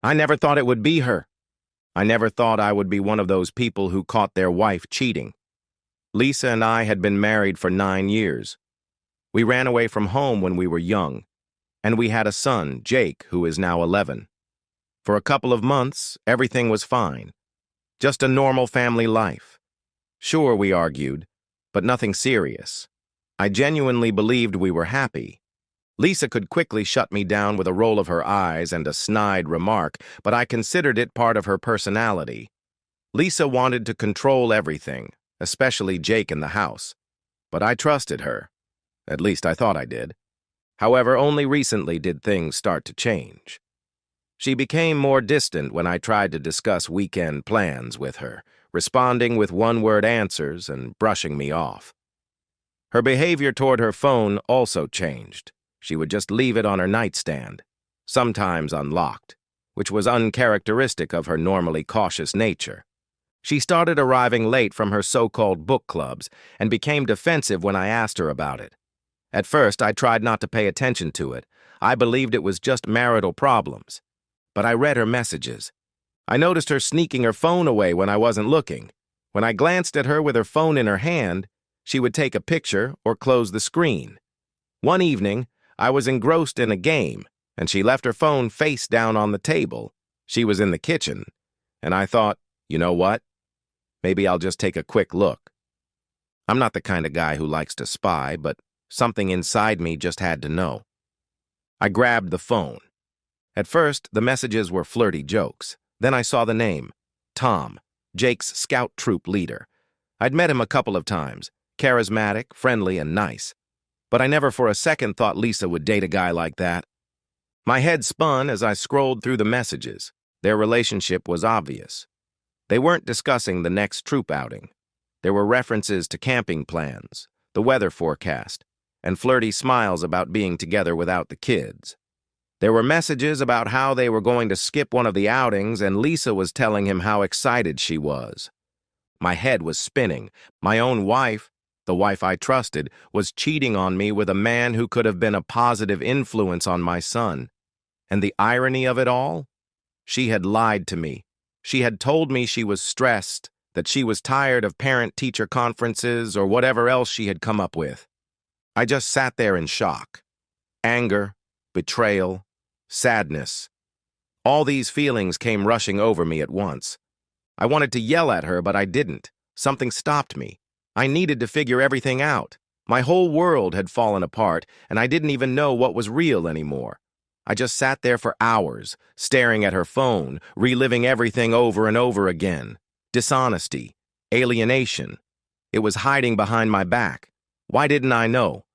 I never thought it would be her. I never thought I would be one of those people who caught their wife cheating. Lisa and I had been married for 9 years. We ran away from home when we were young, and we had a son, Jake, who is now 11. For a couple of months, everything was fine. Just a normal family life. Sure, we argued, but nothing serious. I genuinely believed we were happy. Lisa could quickly shut me down with a roll of her eyes and a snide remark, but I considered it part of her personality. Lisa wanted to control everything, especially Jake in the house. But I trusted her. At least I thought I did. However, only recently did things start to change. She became more distant when I tried to discuss weekend plans with her, responding with one-word answers and brushing me off. Her behavior toward her phone also changed. She would just leave it on her nightstand, sometimes unlocked, which was uncharacteristic of her normally cautious nature. She started arriving late from her so-called book clubs and became defensive when I asked her about it. At first, I tried not to pay attention to it. I believed it was just marital problems. But I read her messages. I noticed her sneaking her phone away when I wasn't looking. When I glanced at her with her phone in her hand, she would take a picture or close the screen. One evening, I was engrossed in a game, and she left her phone face down on the table. She was in the kitchen, and I thought, you know what? Maybe I'll just take a quick look. I'm not the kind of guy who likes to spy, but something inside me just had to know. I grabbed the phone. At first, the messages were flirty jokes. Then I saw the name, Tom, Jake's scout troop leader. I'd met him a couple of times, charismatic, friendly, and nice. But I never for a second thought Lisa would date a guy like that. My head spun as I scrolled through the messages. Their relationship was obvious. They weren't discussing the next troop outing. There were references to camping plans, the weather forecast, and flirty smiles about being together without the kids. There were messages about how they were going to skip one of the outings, and Lisa was telling him how excited she was. My head was spinning. My own wife, the wife I trusted, was cheating on me with a man who could have been a positive influence on my son. And the irony of it all? She had lied to me. She had told me she was stressed, that she was tired of parent-teacher conferences or whatever else she had come up with. I just sat there in shock. Anger, betrayal, sadness. All these feelings came rushing over me at once. I wanted to yell at her, but I didn't. Something stopped me. I needed to figure everything out. My whole world had fallen apart, and I didn't even know what was real anymore. I just sat there for hours, staring at her phone, reliving everything over and over again. Dishonesty, alienation. It was hiding behind my back. Why didn't I know?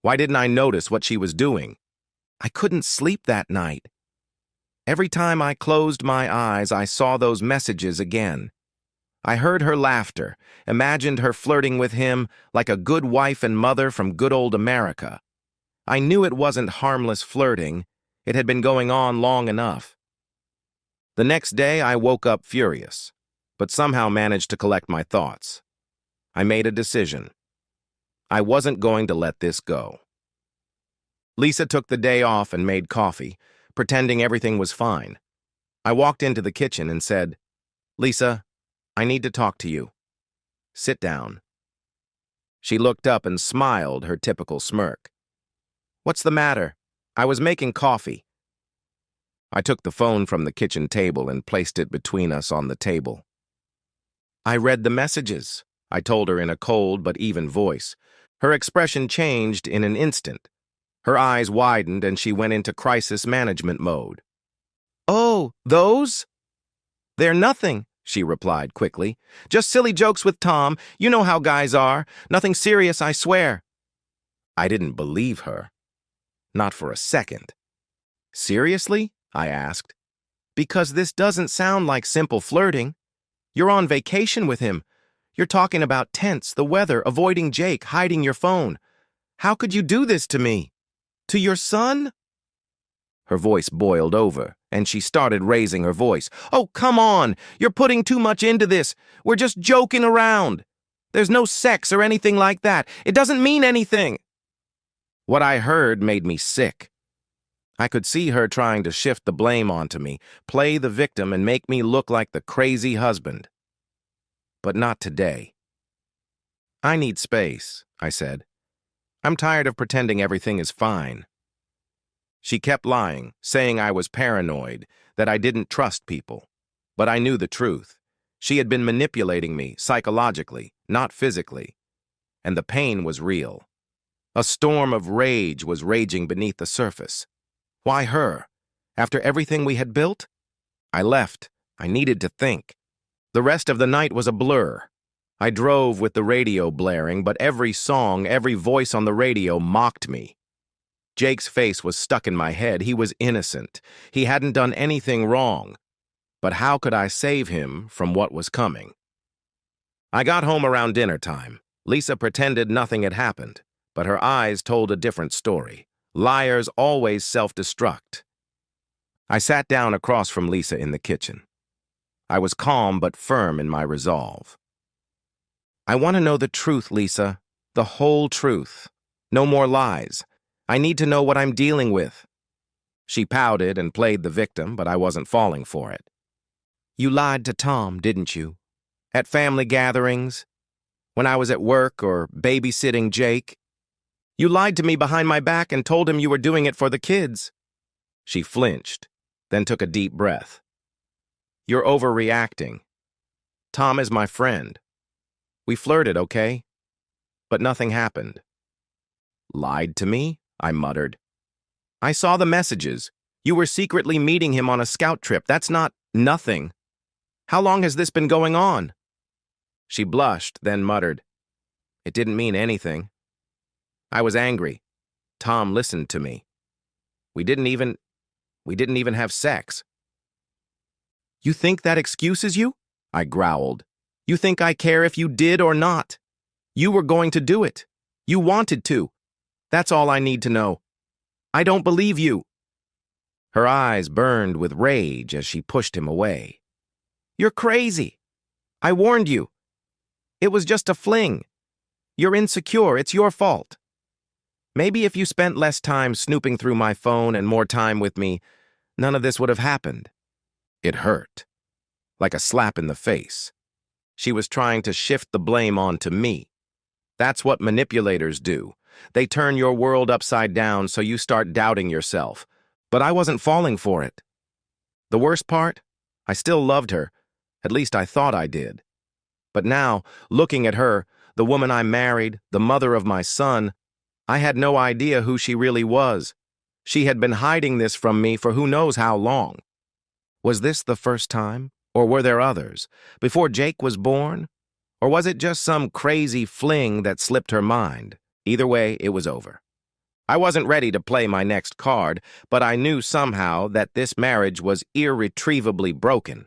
Why didn't I notice what she was doing? I couldn't sleep that night. Every time I closed my eyes, I saw those messages again. I heard her laughter, imagined her flirting with him like a good wife and mother from good old America. I knew it wasn't harmless flirting. It had been going on long enough. The next day, I woke up furious, but somehow managed to collect my thoughts. I made a decision. I wasn't going to let this go. Lisa took the day off and made coffee, pretending everything was fine. I walked into the kitchen and said, "Lisa, I need to talk to you. Sit down." She looked up and smiled her typical smirk. "What's the matter? I was making coffee." I took the phone from the kitchen table and placed it between us on the table. "I read the messages," I told her in a cold but even voice. Her expression changed in an instant. Her eyes widened and she went into crisis management mode. "Oh, those? They're nothing," she replied quickly. "Just silly jokes with Tom. You know how guys are. Nothing serious, I swear." I didn't believe her. Not for a second. "Seriously?" I asked. "Because this doesn't sound like simple flirting. You're on vacation with him. You're talking about tents, the weather, avoiding Jake, hiding your phone. How could you do this to me? To your son?" Her voice boiled over, and she started raising her voice. "Oh, come on! You're putting too much into this. We're just joking around. There's no sex or anything like that. It doesn't mean anything." What I heard made me sick. I could see her trying to shift the blame onto me, play the victim and make me look like the crazy husband. But not today. I need space, I said. I'm tired of pretending everything is fine. She kept lying, saying I was paranoid, that I didn't trust people. But I knew the truth. She had been manipulating me psychologically, not physically. And the pain was real. A storm of rage was raging beneath the surface. Why her? After everything we had built? I left. I needed to think. The rest of the night was a blur. I drove with the radio blaring, but every song, every voice on the radio mocked me. Jake's face was stuck in my head. He was innocent. He hadn't done anything wrong. But how could I save him from what was coming? I got home around dinner time. Lisa pretended nothing had happened, but her eyes told a different story. Liars always self-destruct. I sat down across from Lisa in the kitchen. I was calm but firm in my resolve. I want to know the truth, Lisa. The whole truth. No more lies. I need to know what I'm dealing with. She pouted and played the victim, but I wasn't falling for it. You lied to Tom, didn't you? At family gatherings? When I was at work or babysitting Jake? You lied to me behind my back and told him you were doing it for the kids. She flinched, then took a deep breath. You're overreacting. Tom is my friend. We flirted, okay? But nothing happened. Lied to me? I muttered. I saw the messages. You were secretly meeting him on a scout trip. That's not nothing. How long has this been going on? She blushed, then muttered. It didn't mean anything. I was angry. Tom listened to me. We didn't even have sex. You think that excuses you? I growled. You think I care if you did or not? You were going to do it. You wanted to. That's all I need to know. I don't believe you. Her eyes burned with rage as she pushed him away. You're crazy. I warned you. It was just a fling. You're insecure. It's your fault. Maybe if you spent less time snooping through my phone and more time with me, none of this would have happened. It hurt, like a slap in the face. She was trying to shift the blame onto me. That's what manipulators do. They turn your world upside down so you start doubting yourself. But I wasn't falling for it. The worst part? I still loved her. At least I thought I did. But now, looking at her, the woman I married, the mother of my son, I had no idea who she really was. She had been hiding this from me for who knows how long. Was this the first time? Or were there others? Before Jake was born? Or was it just some crazy fling that slipped her mind? Either way, it was over. I wasn't ready to play my next card, but I knew somehow that this marriage was irretrievably broken.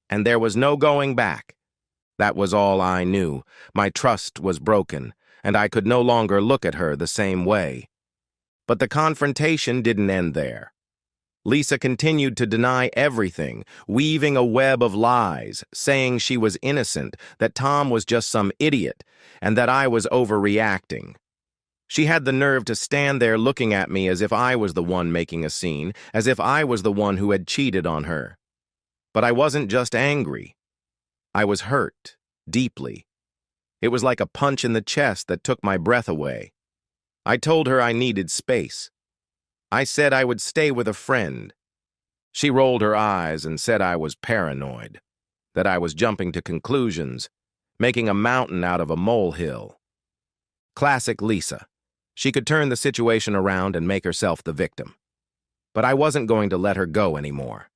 And there was no going back. That was all I knew. My trust was broken, and I could no longer look at her the same way. But the confrontation didn't end there. Lisa continued to deny everything, weaving a web of lies, saying she was innocent, that Tom was just some idiot, and that I was overreacting. She had the nerve to stand there looking at me as if I was the one making a scene, as if I was the one who had cheated on her. But I wasn't just angry. I was hurt, deeply. It was like a punch in the chest that took my breath away. I told her I needed space. I said I would stay with a friend. She rolled her eyes and said I was paranoid, that I was jumping to conclusions, making a mountain out of a molehill. Classic Lisa. She could turn the situation around and make herself the victim. But I wasn't going to let her go anymore.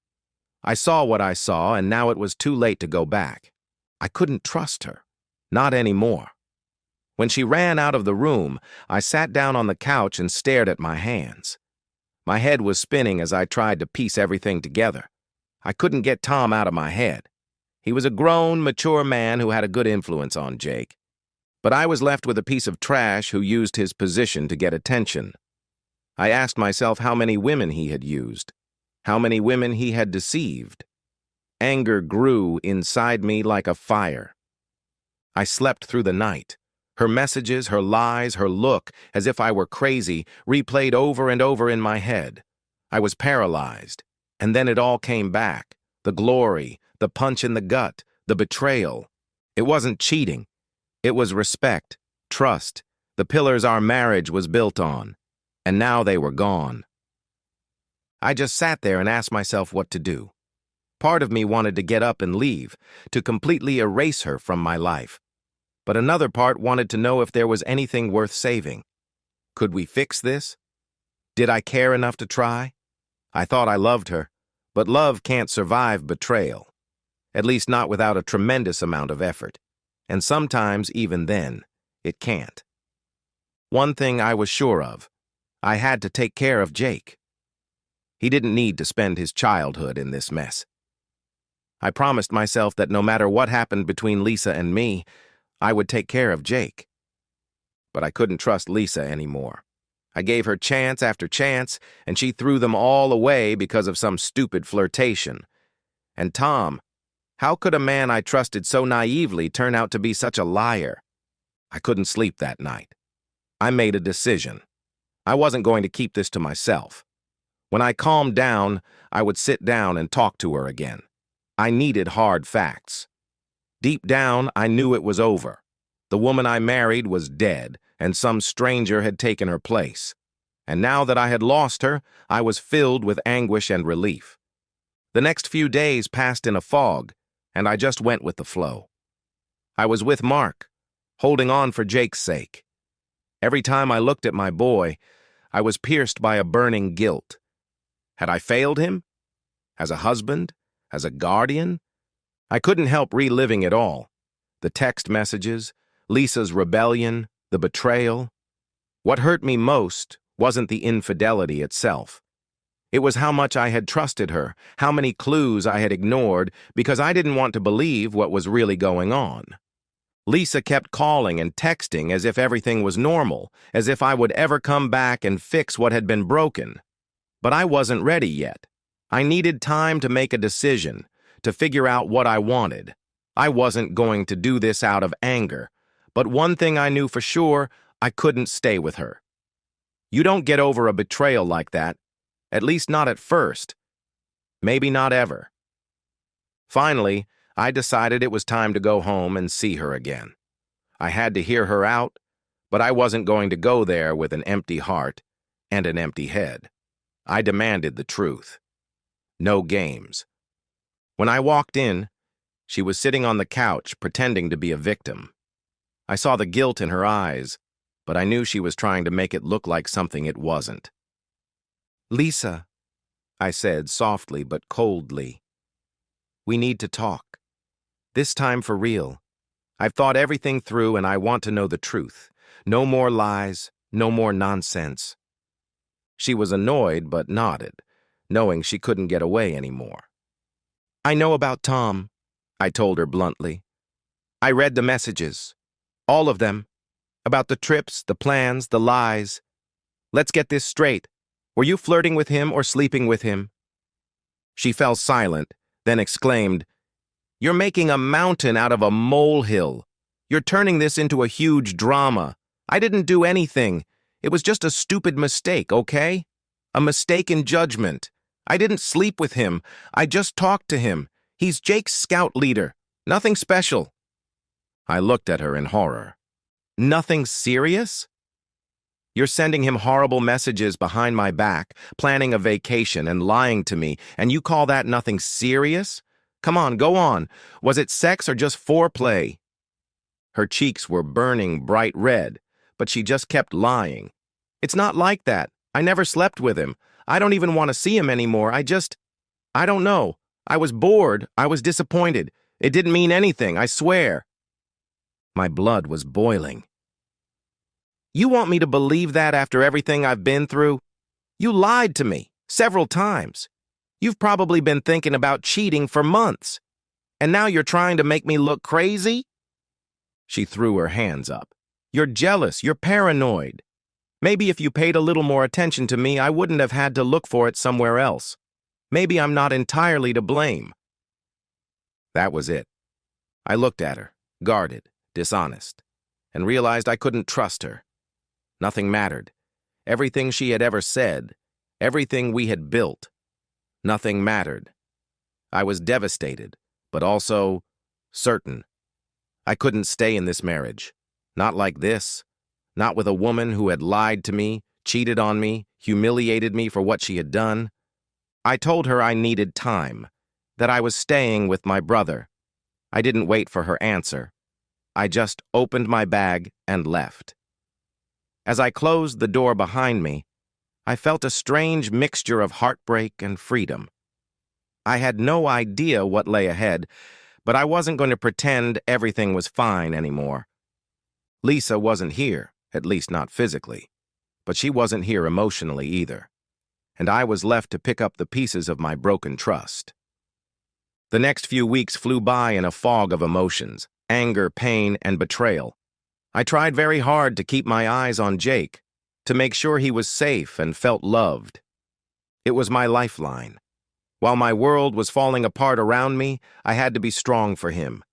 I saw what I saw, and now it was too late to go back. I couldn't trust her. Not anymore. When she ran out of the room, I sat down on the couch and stared at my hands. My head was spinning as I tried to piece everything together. I couldn't get Tom out of my head. He was a grown, mature man who had a good influence on Jake. But I was left with a piece of trash who used his position to get attention. I asked myself how many women he had used, how many women he had deceived. Anger grew inside me like a fire. I slept through the night. Her messages, her lies, her look, as if I were crazy, replayed over and over in my head. I was paralyzed. And then it all came back. The glory, the punch in the gut, the betrayal. It wasn't cheating. It was respect, trust, the pillars our marriage was built on. And now they were gone. I just sat there and asked myself what to do. Part of me wanted to get up and leave, to completely erase her from my life. But another part wanted to know if there was anything worth saving. Could we fix this? Did I care enough to try? I thought I loved her, but love can't survive betrayal. At least not without a tremendous amount of effort. And sometimes, even then, it can't. One thing I was sure of. I had to take care of Jake. He didn't need to spend his childhood in this mess. I promised myself that no matter what happened between Lisa and me, I would take care of Jake. But I couldn't trust Lisa anymore. I gave her chance after chance, and she threw them all away because of some stupid flirtation. And Tom, how could a man I trusted so naively turn out to be such a liar? I couldn't sleep that night. I made a decision. I wasn't going to keep this to myself. When I calmed down, I would sit down and talk to her again. I needed hard facts. Deep down, I knew it was over. The woman I married was dead, and some stranger had taken her place. And now that I had lost her, I was filled with anguish and relief. The next few days passed in a fog, and I just went with the flow. I was with Mark, holding on for Jake's sake. Every time I looked at my boy, I was pierced by a burning guilt. Had I failed him? As a husband? As a guardian? I couldn't help reliving it all. The text messages, Lisa's rebellion, the betrayal. What hurt me most wasn't the infidelity itself. It was how much I had trusted her, how many clues I had ignored because I didn't want to believe what was really going on. Lisa kept calling and texting as if everything was normal, as if I would ever come back and fix what had been broken. But I wasn't ready yet. I needed time to make a decision, to figure out what I wanted. I wasn't going to do this out of anger, but one thing I knew for sure, I couldn't stay with her. You don't get over a betrayal like that, at least not at first. Maybe not ever. Finally, I decided it was time to go home and see her again. I had to hear her out, but I wasn't going to go there with an empty heart and an empty head. I demanded the truth. No games. When I walked in, she was sitting on the couch pretending to be a victim. I saw the guilt in her eyes, but I knew she was trying to make it look like something it wasn't. "Lisa," I said softly but coldly, "we need to talk. This time for real. I've thought everything through and I want to know the truth. No more lies, no more nonsense." She was annoyed but nodded, knowing she couldn't get away anymore. "I know about Tom," I told her bluntly. "I read the messages. All of them. About the trips, the plans, the lies. Let's get this straight. Were you flirting with him or sleeping with him?" She fell silent, then exclaimed, "You're making a mountain out of a molehill. You're turning this into a huge drama. I didn't do anything. It was just a stupid mistake, okay? A mistake in judgment. I didn't sleep with him. I just talked to him. He's Jake's scout leader. Nothing special." I looked at her in horror. "Nothing serious? You're sending him horrible messages behind my back, planning a vacation and lying to me, and you call that nothing serious? Come on, go on. Was it sex or just foreplay?" Her cheeks were burning bright red, but she just kept lying. "It's not like that. I never slept with him. I don't even want to see him anymore. I don't know. I was bored. I was disappointed. It didn't mean anything, I swear." My blood was boiling. "You want me to believe that after everything I've been through? You lied to me several times. You've probably been thinking about cheating for months. And now you're trying to make me look crazy?" She threw her hands up. "You're jealous. You're paranoid. Maybe if you paid a little more attention to me, I wouldn't have had to look for it somewhere else. Maybe I'm not entirely to blame." That was it. I looked at her, guarded, dishonest, and realized I couldn't trust her. Nothing mattered. Everything she had ever said, Everything we had built. Nothing mattered. I was devastated, but also certain. I couldn't stay in this marriage. Not like this. Not with a woman who had lied to me, cheated on me, humiliated me for what she had done. I told her I needed time, that I was staying with my brother. I didn't wait for her answer. I just opened my bag and left. As I closed the door behind me, I felt a strange mixture of heartbreak and freedom. I had no idea what lay ahead, but I wasn't going to pretend everything was fine anymore. Lisa wasn't here, at least not physically, but she wasn't here emotionally either, and I was left to pick up the pieces of my broken trust. The next few weeks flew by in a fog of emotions, anger, pain, and betrayal. I tried very hard to keep my eyes on Jake, to make sure he was safe and felt loved. It was my lifeline. While my world was falling apart around me, I had to be strong for him.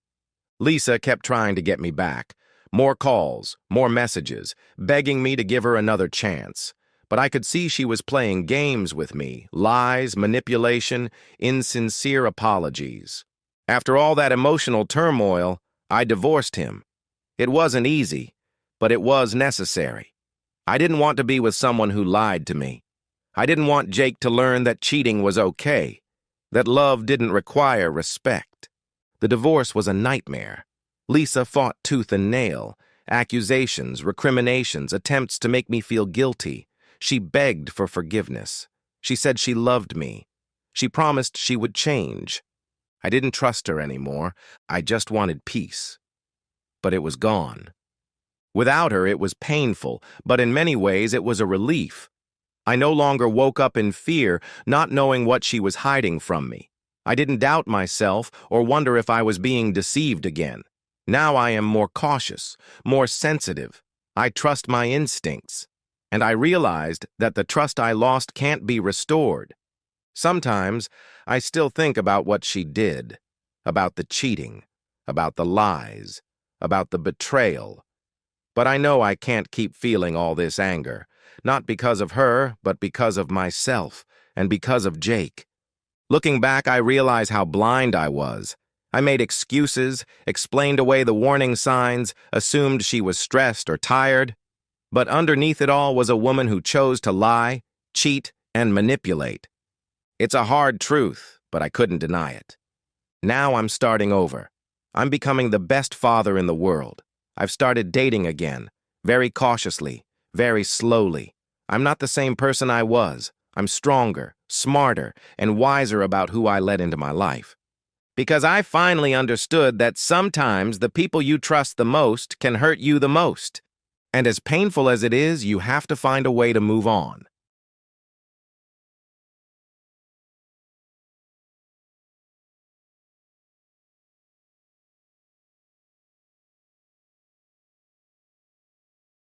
Lisa kept trying to get me back. More calls, more messages, begging me to give her another chance. But I could see she was playing games with me, lies, manipulation, insincere apologies. After all that emotional turmoil, I divorced him. It wasn't easy, but it was necessary. I didn't want to be with someone who lied to me. I didn't want Jake to learn that cheating was okay, that love didn't require respect. The divorce was a nightmare. Lisa fought tooth and nail, accusations, recriminations, attempts to make me feel guilty. She begged for forgiveness. She said she loved me. She promised she would change. I didn't trust her anymore. I just wanted peace. But it was gone. Without her, it was painful, but in many ways it was a relief. I no longer woke up in fear, not knowing what she was hiding from me. I didn't doubt myself or wonder if I was being deceived again. Now I am more cautious, more sensitive. I trust my instincts. And I realized that the trust I lost can't be restored. Sometimes I still think about what she did, about the cheating, about the lies, about the betrayal. But I know I can't keep feeling all this anger, not because of her, but because of myself and because of Jake. Looking back, I realize how blind I was. I made excuses, explained away the warning signs, assumed she was stressed or tired. But underneath it all was a woman who chose to lie, cheat, and manipulate. It's a hard truth, but I couldn't deny it. Now I'm starting over. I'm becoming the best father in the world. I've started dating again, very cautiously, very slowly. I'm not the same person I was. I'm stronger, smarter, and wiser about who I let into my life. Because I finally understood that sometimes the people you trust the most can hurt you the most. And as painful as it is, you have to find a way to move on.